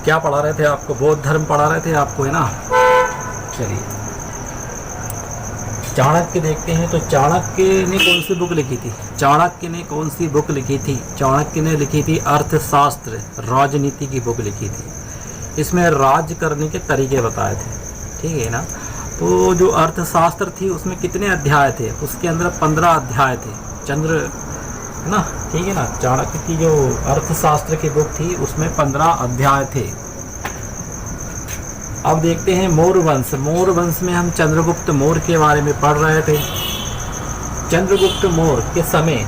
क्या पढ़ा रहे थे आपको? बौद्ध धर्म पढ़ा रहे थे आपको, है ना। चलिए चाणक्य देखते हैं। तो चाणक्य ने कौन सी बुक लिखी थी? चाणक्य ने कौन सी बुक लिखी थी? चाणक्य ने लिखी थी अर्थशास्त्र, राजनीति की बुक लिखी थी। इसमें राज करने के तरीके बताए थे, ठीक है ना। तो जो अर्थशास्त्र थी उसमें कितने अध्याय थे? उसके अंदर 15 अध्याय थे। चंद्र, है ना, ठीक है ना। चाणक्य की जो अर्थशास्त्र की बुक थी उसमें 15 अध्याय थे। अब देखते हैं मौर्य वंश। मौर्य वंश में हम चंद्रगुप्त मौर्य के बारे में पढ़ रहे थे। चंद्रगुप्त मौर्य के समय,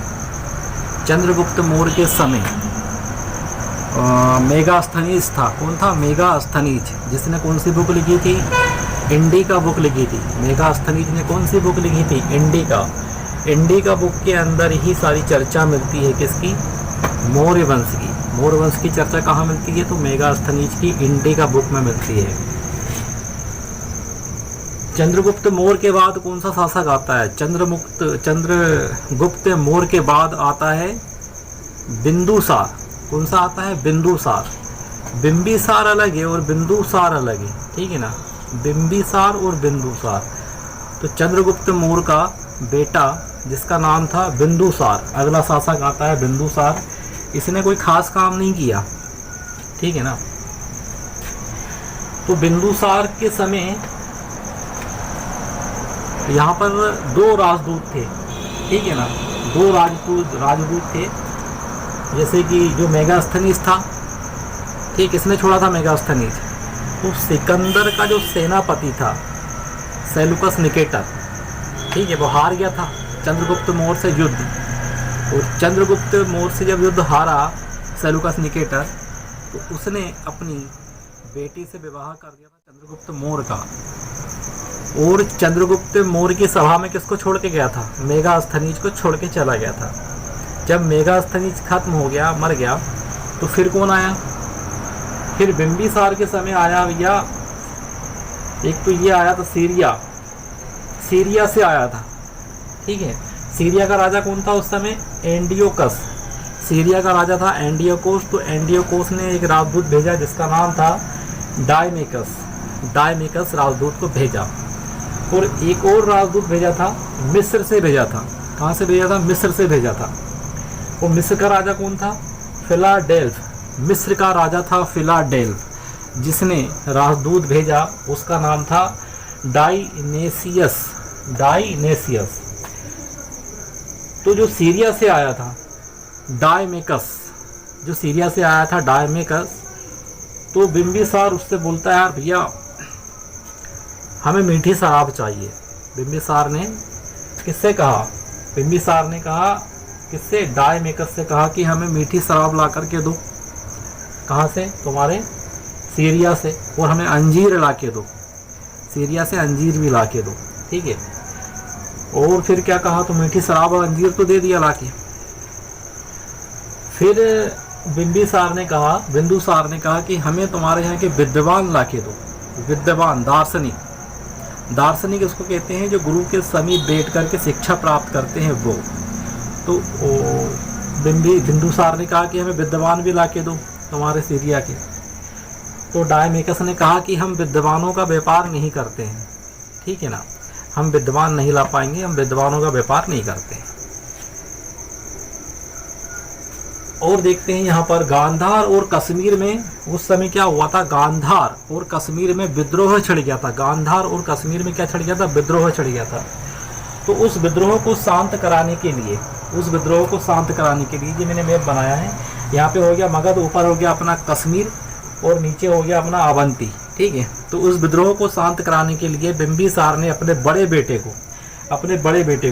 चंद्रगुप्त मौर्य के समय मेगास्थनीज था। कौन था? मेगास्थनीज, जिसने कौन सी बुक लिखी थी? इंडिका बुक लिखी थी। मेगास्थनीज ने कौन सी बुक लिखी थी? इंडिका। इंडिका बुक के अंदर ही सारी चर्चा मिलती है। किसकी? मौर्य वंश की। मौर्य वंश की चर्चा कहाँ मिलती है? तो मेगास्थनीज की इंडिका बुक में मिलती है। चंद्रगुप्त मौर्य के बाद कौन सा शासक आता है? चंद्रगुप्त मौर्य के बाद आता है बिंदुसार। कौन सा आता है? बिंदुसार। बिंबिसार अलग है और बिंदुसार अलग है, ठीक है ना। बिंबिसार और बिंदुसार। तो चंद्रगुप्त मौर्य का बेटा जिसका नाम था बिंदुसार, अगला शासक आता है बिंदुसार। इसने कोई खास काम नहीं किया, ठीक है ना। तो बिंदुसार के समय यहाँ पर 2 राजदूत थे, ठीक है ना। 2 राजदूत थे। जैसे कि जो मेगास्थनीज था, ठीक, किसने छोड़ा था मेगास्थनीज? तो सिकंदर का जो सेनापति था सेलुकस निकेटर, ठीक है, वो हार गया था चंद्रगुप्त मौर्य से युद्ध। और चंद्रगुप्त मौर्य से जब युद्ध हारा सेलुकस निकेटर, तो उसने अपनी बेटी से विवाह कर दिया था चंद्रगुप्त मौर्य का। और चंद्रगुप्त मौर्य की सभा में किसको छोड़ के गया था? मेगास्थनीज को छोड़ के चला गया था। जब मेगास्थनीज खत्म हो गया, मर गया, तो फिर कौन आया? फिर बिंबिसार के समय आया भैया। एक तो ये आया था सीरिया, सीरिया से आया था, ठीक है। सीरिया का राजा कौन था उस समय? एंटियोकस। सीरिया का राजा था एंटियोकोस। तो एंटियोकोस ने एक राजदूत भेजा जिसका नाम था डायमेकस। डायमेकस राजदूत को भेजा। और एक और राजदूत भेजा था, मिस्र से भेजा था। कहाँ से भेजा था? मिस्र से भेजा था। वो मिस्र का राजा कौन था? फिलाडेल्फ। मिस्र का राजा था फिलाडेल्फ। जिसने राजदूत भेजा उसका नाम था डायनेसियस। डायनेसियस। तो जो सीरिया से आया था डायमेकस, जो सीरिया से आया था डायमेकस, तो बिंबिसार उससे बोलता है, यार भैया हमें मीठी शराब चाहिए। बिंबिसार ने किससे कहा? बिंबिसार ने कहा किससे? डायमेकस से कहा कि हमें मीठी शराब ला करके दो। कहाँ से? तुम्हारे सीरिया से। और हमें अंजीर ला के दो, सीरिया से अंजीर भी ला के दो, ठीक है। और फिर क्या कहा? तो मीठी शराब और अंजीर तो दे दिया ला के। फिर बिंबिसार ने कहा कि हमें तुम्हारे यहाँ के विद्वान ला के दो। विद्वान, दार्शनिक। दार्शनिक इसको कहते हैं जो गुरु के समीप बैठ करके शिक्षा प्राप्त करते हैं वो। तो बिंदुसार ने कहा कि हमें विद्वान भी ला के दो तुम्हारे सीरिया के। तो डायमेकस ने कहा कि हम विद्वानों का व्यापार नहीं करते हैं, ठीक है ना, हम विद्वान नहीं ला पाएंगे, हम विद्वानों का व्यापार नहीं करते हैं। और देखते हैं यहाँ पर गांधार और कश्मीर में उस समय क्या हुआ था? गांधार और कश्मीर में विद्रोह छिड़ गया था। गांधार और कश्मीर में क्या छिड़ गया था? विद्रोह छिड़ गया था। तो उस विद्रोह को शांत कराने के लिए, ये मैंने मैप बनाया है। यहाँ पे हो गया मगध, ऊपर हो गया अपना कश्मीर और नीचे हो गया अपना अवंती, ठीक है। तो उस विद्रोह को शांत कराने के लिए बिंबिसार ने अपने बड़े बेटे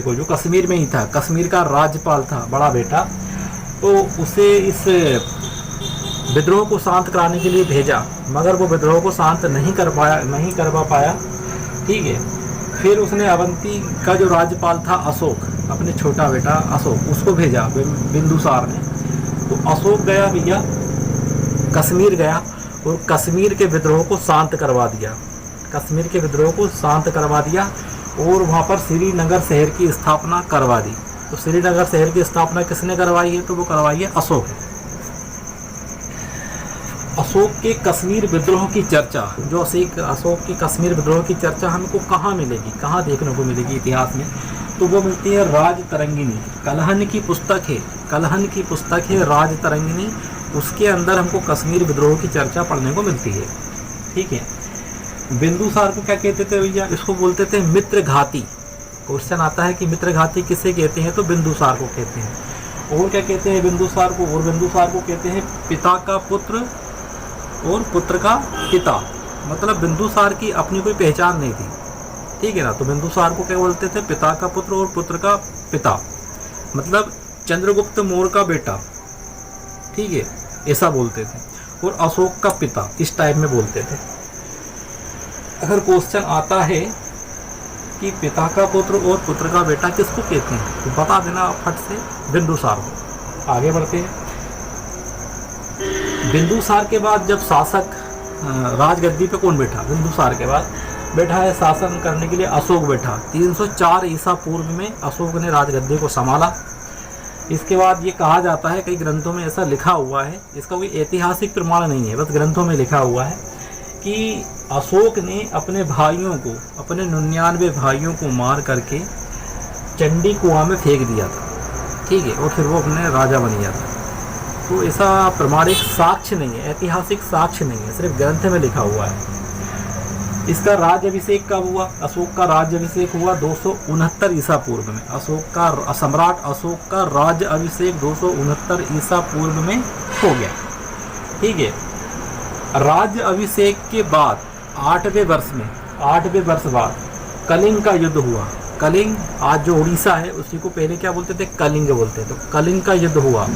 को जो कश्मीर में ही था, कश्मीर का राज्यपाल था बड़ा बेटा, तो उसे इस विद्रोह को शांत कराने के लिए भेजा। मगर वो विद्रोह को शांत नहीं करवा पाया, ठीक है। फिर उसने अवंती का जो राज्यपाल था अशोक, अपने छोटा बेटा अशोक, उसको भेजा बिंदुसार ने। तो अशोक गया भैया, कश्मीर गया और कश्मीर के विद्रोह को शांत करवा दिया। और वहाँ पर श्रीनगर शहर की स्थापना करवा दी। तो श्रीनगर शहर की स्थापना किसने करवाई है? तो वो करवाई है अशोक। अशोक के कश्मीर विद्रोह की चर्चा, जो अशोक की कश्मीर विद्रोह की चर्चा हमको कहाँ मिलेगी, कहाँ देखने को मिलेगी इतिहास में, तो वो मिलती है राज तरंगिणी। कलहन की पुस्तक है राज तरंगिणी, उसके अंदर हमको कश्मीर विद्रोह की चर्चा पढ़ने को मिलती है। ठीक है। बिंदुसार को क्या कहते थे भैया, इसको बोलते थे मित्रघाती। क्वेश्चन आता है कि मित्रघाती किसे कहते हैं, तो बिंदुसार को कहते हैं। और क्या कहते हैं बिंदुसार को, और बिंदुसार को कहते हैं पिता का पुत्र और पुत्र का पिता। मतलब बिंदुसार की अपनी कोई पहचान नहीं थी। ठीक है ना। तो बिंदुसार को क्या बोलते थे, पिता का पुत्र और पुत्र का पिता, मतलब चंद्रगुप्त मौर्य का बेटा। ठीक है, ऐसा बोलते थे। और अशोक का पिता, इस टाइप में बोलते थे। अगर क्वेश्चन आता है कि पिता का पुत्र और पुत्र का बेटा किसको कहते हैं, तो बता देना फट से, बिंदुसार को। आगे बढ़ते हैं। बिंदुसार के बाद जब शासक राजगद्दी पे कौन बैठा, बिंदुसार के बाद बैठा है शासन करने के लिए अशोक बैठा। 304 ईसा पूर्व में अशोक ने राजगद्दी को संभाला। इसके बाद ये कहा जाता है, कई ग्रंथों में ऐसा लिखा हुआ है, इसका कोई ऐतिहासिक प्रमाण नहीं है, बस ग्रंथों में लिखा हुआ है कि अशोक ने अपने भाइयों को, अपने 99 भाइयों को मार करके चंडी कुआं में फेंक दिया था। ठीक है। और फिर वो अपने राजा बन गया था। तो ऐसा प्रमाणिक साक्ष्य नहीं है, ऐतिहासिक साक्ष्य नहीं है, सिर्फ ग्रंथ में लिखा हुआ है। इसका राज्याभिषेक कब हुआ, अशोक का राज्याभिषेक हुआ 269 ईसा पूर्व में। सम्राट अशोक का राज्याभिषेक 269 ईसा पूर्व में हो गया। ठीक है। राज्य अभिषेक के बाद 8वें वर्ष बाद कलिंग का युद्ध हुआ। कलिंग, आज जो उड़ीसा है, उसी को पहले क्या बोलते थे, कलिंग बोलते थे। तो कलिंग का युद्ध हुआ,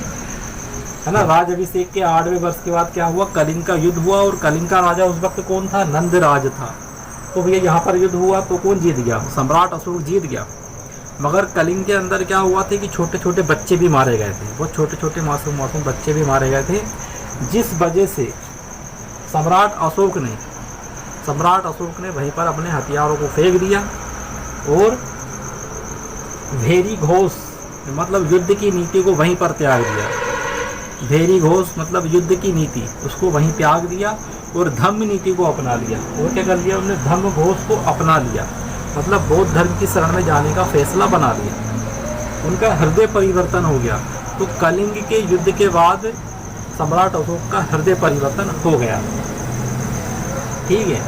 है ना। राज अभिषेक के 8वें वर्ष के बाद क्या हुआ, कलिंग का युद्ध हुआ। और कलिंग का राजा उस वक्त कौन था, नंदराज था। तो भैया यहाँ पर युद्ध हुआ तो कौन जीत गया, सम्राट अशोक जीत गया। मगर कलिंग के अंदर क्या हुआ था कि छोटे छोटे बच्चे भी मारे गए थे, बहुत छोटे छोटे मासूम बच्चे भी मारे गए थे, जिस वजह से सम्राट अशोक ने वहीं पर अपने हथियारों को फेंक दिया और भेरी घोष मतलब युद्ध की नीति को वहीं पर त्याग दिया। भेरी घोष मतलब युद्ध की नीति, उसको वहीं त्याग दिया और धम्म नीति को अपना लिया। और क्या कर लिया उन्होंने, धम्म घोष को अपना लिया, मतलब बौद्ध धर्म की शरण में जाने का फैसला बना लिया। उनका हृदय परिवर्तन हो गया। तो कलिंग के युद्ध के बाद सम्राट अशोक का हृदय परिवर्तन हो गया। ठीक है।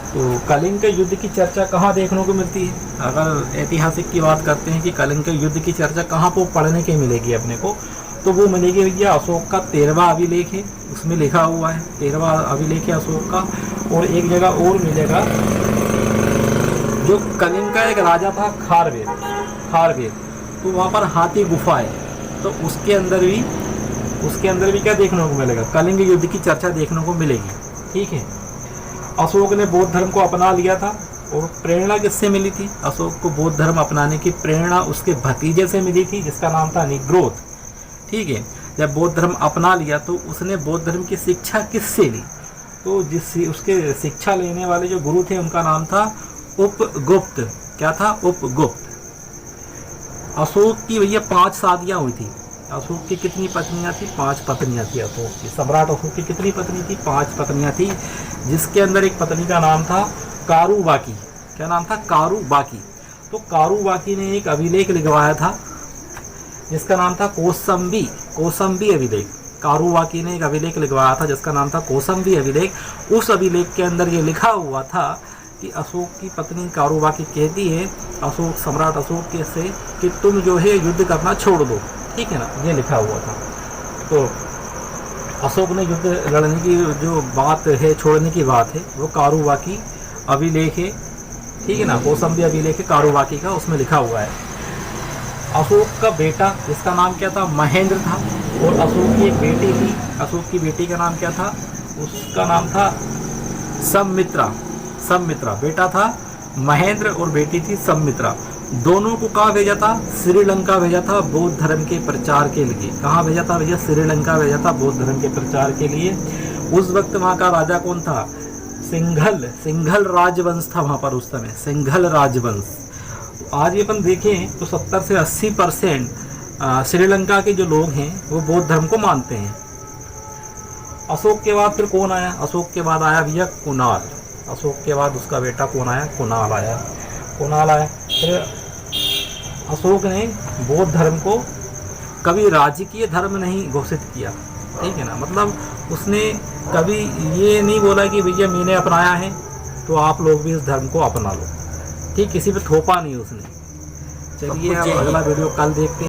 तो कलिंग के युद्ध की चर्चा कहाँ देखने को मिलती है, अगर ऐतिहासिक की बात करते हैं कि कलिंग के युद्ध की चर्चा कहाँ पर पढ़ने के मिलेगी अपने को, तो वो मिलेगी भैया अशोक का 13वां अभिलेख है, उसमें लिखा हुआ है 13वां अभिलेख है अशोक का। और एक जगह और मिलेगा, जो कलिंग का एक राजा था खारवेद, तो वहाँ पर हाथी गुफा है, तो उसके अंदर भी क्या देखने को मिलेगा, कलिंग युद्ध की चर्चा देखने को मिलेगी। ठीक है। अशोक ने बौद्ध धर्म को अपना लिया था। और प्रेरणा किससे मिली थी, अशोक को बौद्ध धर्म अपनाने की प्रेरणा उसके भतीजे से मिली थी, जिसका नाम था निग्रोध। ठीक है। जब बौद्ध धर्म अपना लिया तो उसने बौद्ध धर्म की शिक्षा किससे ली, तो उसके शिक्षा लेने वाले जो गुरु थे उनका नाम था उपगुप्त। क्या था, उपगुप्त। अशोक की भैया 5 शादियां हुई थी। अशोक की कितनी पत्नियां थी, 5 पत्नियां थी अशोक की। सम्राट अशोक की कितनी पत्नी थी, 5 पत्नियां थी, जिसके अंदर एक पत्नी का नाम था कारुबाकी। क्या नाम था, कारुबाकी। तो कारुबाकी ने एक अभिलेख लिखवाया था जिसका नाम था कौसंबी अभिलेख। कारुबाकी ने एक अभिलेख लिखवाया था जिसका नाम था कौसंबी अभिलेख। उस अभिलेख के अंदर ये लिखा हुआ था कि अशोक की पत्नी कारुबाकी कहती है सम्राट अशोक के से कि तुम जो है युद्ध करना छोड़ दो। ठीक है ना, ये लिखा हुआ था। तो अशोक ने युद्ध लड़ने की जो बात है, छोड़ने की बात है, वो कारुबाकी अभिलेख है। ठीक है ना, कौसंबी अभिलेख है कारुबाकी का, उसमें लिखा हुआ है। अशोक का बेटा जिसका नाम क्या था, महेंद्र था। और अशोक की एक बेटी थी, अशोक की बेटी का नाम क्या था, उसका नाम था सम्मित्रा। बेटा था महेंद्र और बेटी थी सम्मित्रा। दोनों को कहाँ भेजा था, श्रीलंका भेजा था बौद्ध धर्म के प्रचार के लिए। कहाँ भेजा था भैया, श्रीलंका भेजा था बौद्ध धर्म के प्रचार के लिए। उस वक्त वहाँ का राजा कौन था, सिंघल राजवंश था वहाँ पर उस समय, सिंघल राजवंश। आज ये अपन देखें तो 70 से 80% श्रीलंका के जो लोग हैं वो बौद्ध धर्म को मानते हैं। अशोक के बाद फिर कौन आया? अशोक के बाद आया भैया कुणाल। अशोक के बाद उसका बेटा कौन आया? कुणाल आया। कुणाल आया। फिर अशोक ने बौद्ध धर्म को कभी राजकीय धर्म नहीं घोषित किया, ठीक है ना, मतलब उसने कभी ये नहीं बोला कि भैया मैंने अपनाया है तो आप लोग भी इस धर्म को अपना लो, ठीक, किसी पे थोपा नहीं उसने। चलिए अब अगला वीडियो कल देखते हैं।